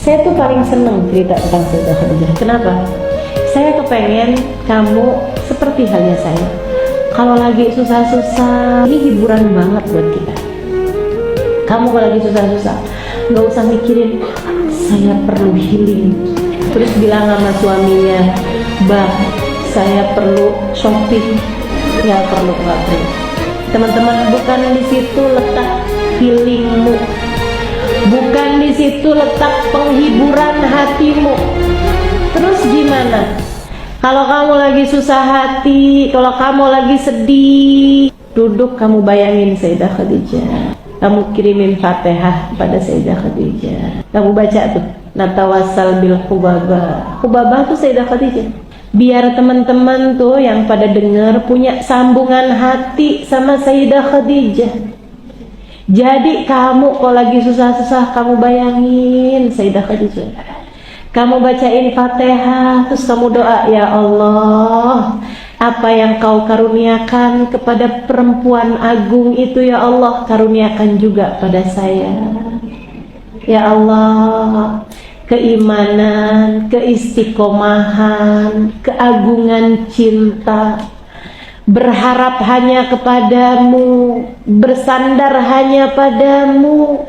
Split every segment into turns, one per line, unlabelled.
Saya tuh paling seneng cerita tentang Sayyidah Khadijah. Kenapa? Saya kepengen kamu seperti halnya saya. Kalau lagi susah-susah, ini hiburan banget buat kita. Kamu kalau lagi susah-susah, nggak usah mikirin saya perlu healing. Terus bilang sama suaminya, Bang, saya perlu shopping. Nggak perlu. Teman-teman, bukan di situ letak healingmu. Bukan di situ letak penghiburan hatimu. Terus gimana? Kalau kamu lagi susah hati, kalau kamu lagi sedih, duduk kamu bayangin Sayyidah Khadijah. Kamu kirimin Fatihah pada Sayyidah Khadijah. Kamu baca tuh, Natawassal bil Hubabah. Hubabah tuh Sayyidah Khadijah. Biar teman-teman tuh yang pada dengar punya sambungan hati sama Sayyidah Khadijah. Jadi kamu kalau lagi susah-susah, kamu bayangin Sayyidah Khadijah. Kamu bacain Fatihah, terus kamu doa, ya Allah, apa yang kau karuniakan kepada perempuan agung itu, ya Allah, karuniakan juga pada saya. Ya Allah, keimanan, keistiqomahan, keagungan cinta, berharap hanya kepadamu, bersandar hanya padamu.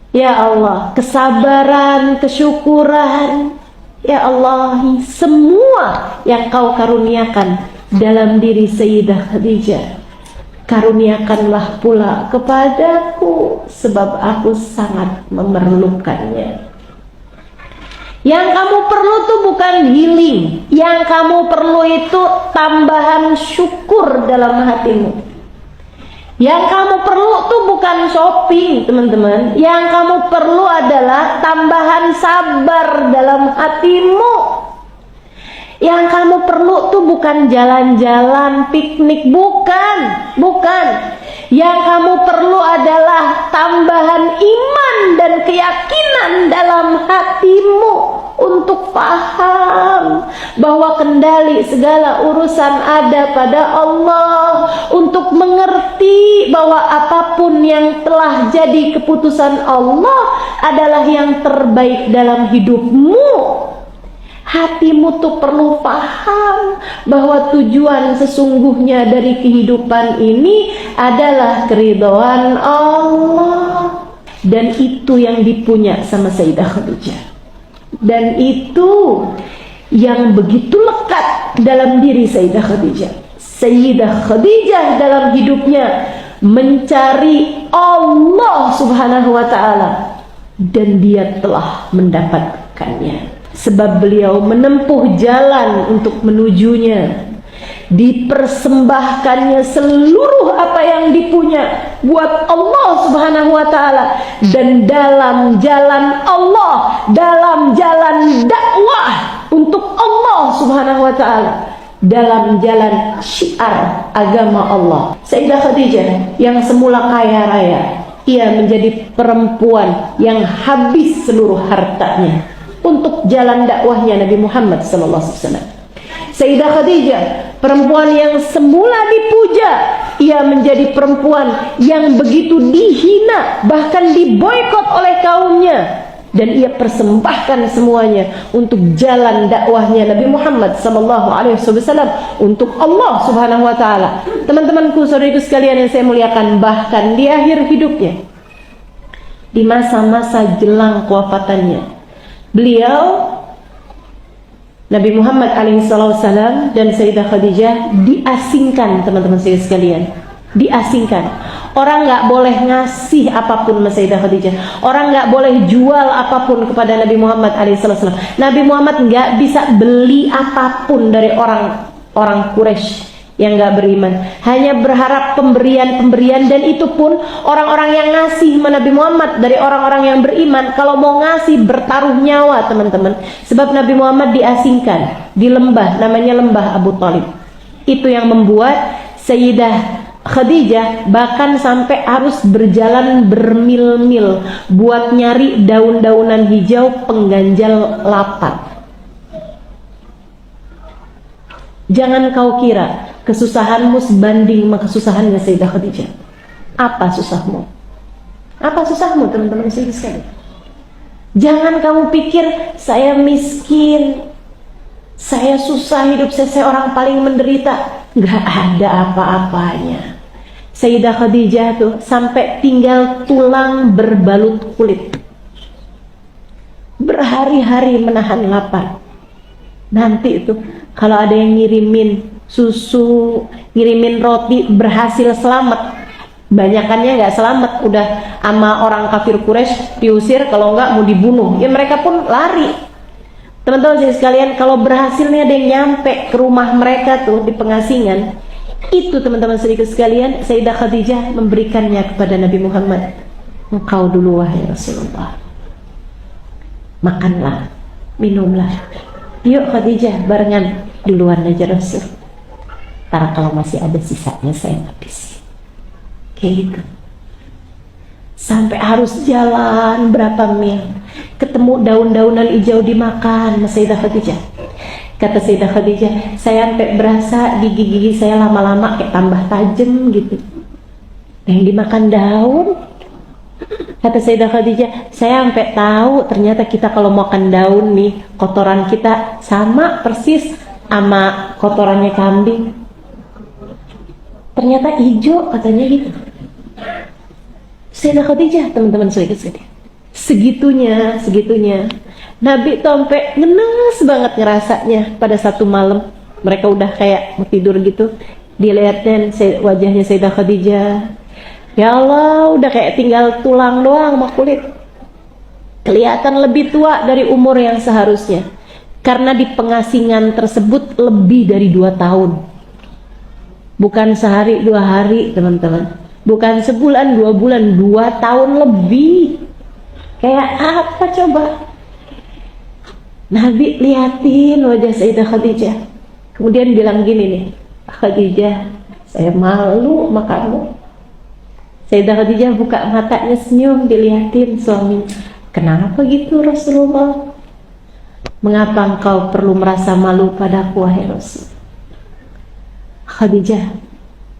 Ya Allah, kesabaran, kesyukuran, ya Allah, semua yang kau karuniakan dalam diri Sayyidah Khadijah, karuniakanlah pula kepadaku, sebab aku sangat memerlukannya. Yang kamu perlu tuh bukan healing, yang kamu perlu itu tambahan syukur dalam hatimu. Yang kamu perlu tuh bukan shopping, teman-teman. Yang kamu perlu adalah tambahan sabar dalam hatimu. Yang kamu perlu tuh bukan jalan-jalan, piknik, bukan. Yang kamu perlu adalah tambahan iman dan keyakinan dalam hatimu untuk paham bahwa kendali segala urusan ada pada Allah, untuk mengerti bahwa apapun yang telah jadi keputusan Allah adalah yang terbaik dalam hidupmu. Hatimu tuh perlu paham bahwa tujuan sesungguhnya dari kehidupan ini adalah keridhaan Allah. Dan itu yang dipunya sama Sayyidah Khadijah. Dan itu yang begitu lekat dalam diri Sayyidah Khadijah. Sayyidah Khadijah dalam hidupnya mencari Allah Subhanahu wa ta'ala, dan dia telah mendapatkannya. Sebab beliau menempuh jalan untuk menujunya, dipersembahkannya seluruh apa yang dipunya buat Allah Subhanahu wa ta'ala. Dan dalam jalan Allah, dalam jalan dakwah untuk Allah Subhanahu wa ta'ala, dalam jalan syiar agama Allah, Sayyidah Khadijah yang semula kaya raya, ia menjadi perempuan yang habis seluruh hartanya untuk jalan dakwahnya Nabi Muhammad SAW. Sayyidah Khadijah, perempuan yang semula dipuja, ia menjadi perempuan yang begitu dihina, bahkan diboikot oleh kaumnya, dan ia persembahkan semuanya untuk jalan dakwahnya Nabi Muhammad SAW, untuk Allah Subhanahu wa ta'ala. Teman-temanku, saudariku sekalian yang saya muliakan, bahkan di akhir hidupnya, di masa-masa jelang kewafatannya, beliau Nabi Muhammad SAW dan Sayyidah Khadijah diasingkan, teman-teman saya sekalian, diasingkan. Orang nggak boleh ngasih apapun sama Sayyidah Khadijah. Orang nggak boleh jual apapun kepada Nabi Muhammad SAW. Nabi Muhammad nggak bisa beli apapun dari orang Quraisy yang nggak beriman. Hanya berharap pemberian, dan itu pun orang-orang yang ngasih sama Nabi Muhammad dari orang-orang yang beriman, kalau mau ngasih bertaruh nyawa, teman-teman. Sebab Nabi Muhammad diasingkan di lembah, namanya lembah Abu Talib. Itu yang membuat Sayyidah Khadijah bahkan sampai harus berjalan bermil-mil buat nyari daun-daunan hijau pengganjal lapak. Jangan kau kira kesusahanmu sebanding sama kesusahannya Sayyidah Khadijah. Apa susahmu? Apa susahmu, teman-teman sekalian? Jangan kamu pikir saya miskin, saya susah hidup, saya orang paling menderita. Gak ada apa-apanya. Sayyidah Khadijah tuh sampai tinggal tulang berbalut kulit, berhari-hari menahan lapar. Nanti itu kalau ada yang ngirimin susu, ngirimin roti, berhasil selamat. Banyakannya nggak selamat, udah sama orang kafir Quraisy diusir, kalau nggak mau dibunuh. Ya mereka pun lari. Teman-teman sekalian, kalau berhasil nih ada yang nyampe ke rumah mereka tuh di pengasingan, itu teman-teman sedikit sekalian, Sayyidah Khadijah memberikannya kepada Nabi Muhammad. Engkau dulu wahai Rasulullah, makanlah, minumlah. Yuk Khadijah, barengan duluan aja Rasul. Karena kalau masih ada sisanya saya habis. Kayak gitu. Sampai harus jalan berapa mil, ketemu daun-daunan hijau dimakan Sayyidah Khadijah. Kata Sayyidah Khadijah, saya sampai berasa gigi-gigi saya lama-lama kayak tambah tajam gitu. Yang dimakan daun. Kata Sayyidah Khadijah, saya sampai tahu ternyata kita kalau makan daun nih, kotoran kita sama persis sama kotorannya kambing. Ternyata hijau katanya gitu. Sayyidah Khadijah, teman-teman sekalian, segitunya Nabi tuh sampai ngenes banget ngerasanya. Pada satu malam mereka udah kayak mau tidur gitu, dilihatin wajahnya Sayyidah Khadijah, ya Allah, udah kayak tinggal tulang doang sama kulit, kelihatan lebih tua dari umur yang seharusnya. Karena di pengasingan tersebut lebih dari 2 tahun, bukan sehari 2 hari teman-teman, bukan sebulan 2 bulan, 2 tahun lebih. Kayak apa coba? Nabi liatin wajah Sayyidah Khadijah, kemudian bilang gini nih, Khadijah, saya malu sama kamu. Sayyidah Khadijah buka matanya, senyum, diliatin suaminya. Kenapa gitu Rasulullah? Mengapa engkau perlu merasa malu padaku wahai Rasul? Khadijah,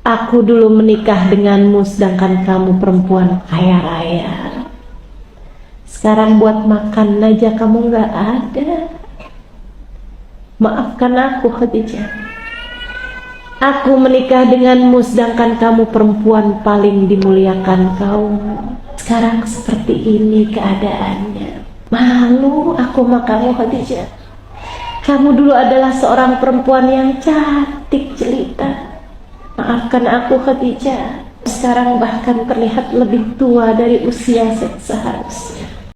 aku dulu menikah denganmu sedangkan kamu perempuan kaya raya. Sekarang buat makan aja kamu gak ada. Maafkan aku Khadijah. Aku menikah denganmu sedangkan kamu perempuan paling dimuliakan kaum. Sekarang seperti ini keadaannya. Malu aku sama kamu Khadijah. Kamu dulu adalah seorang perempuan yang cantik jelita. Maafkan aku Khadijah. Sekarang bahkan terlihat lebih tua dari usia seharusnya.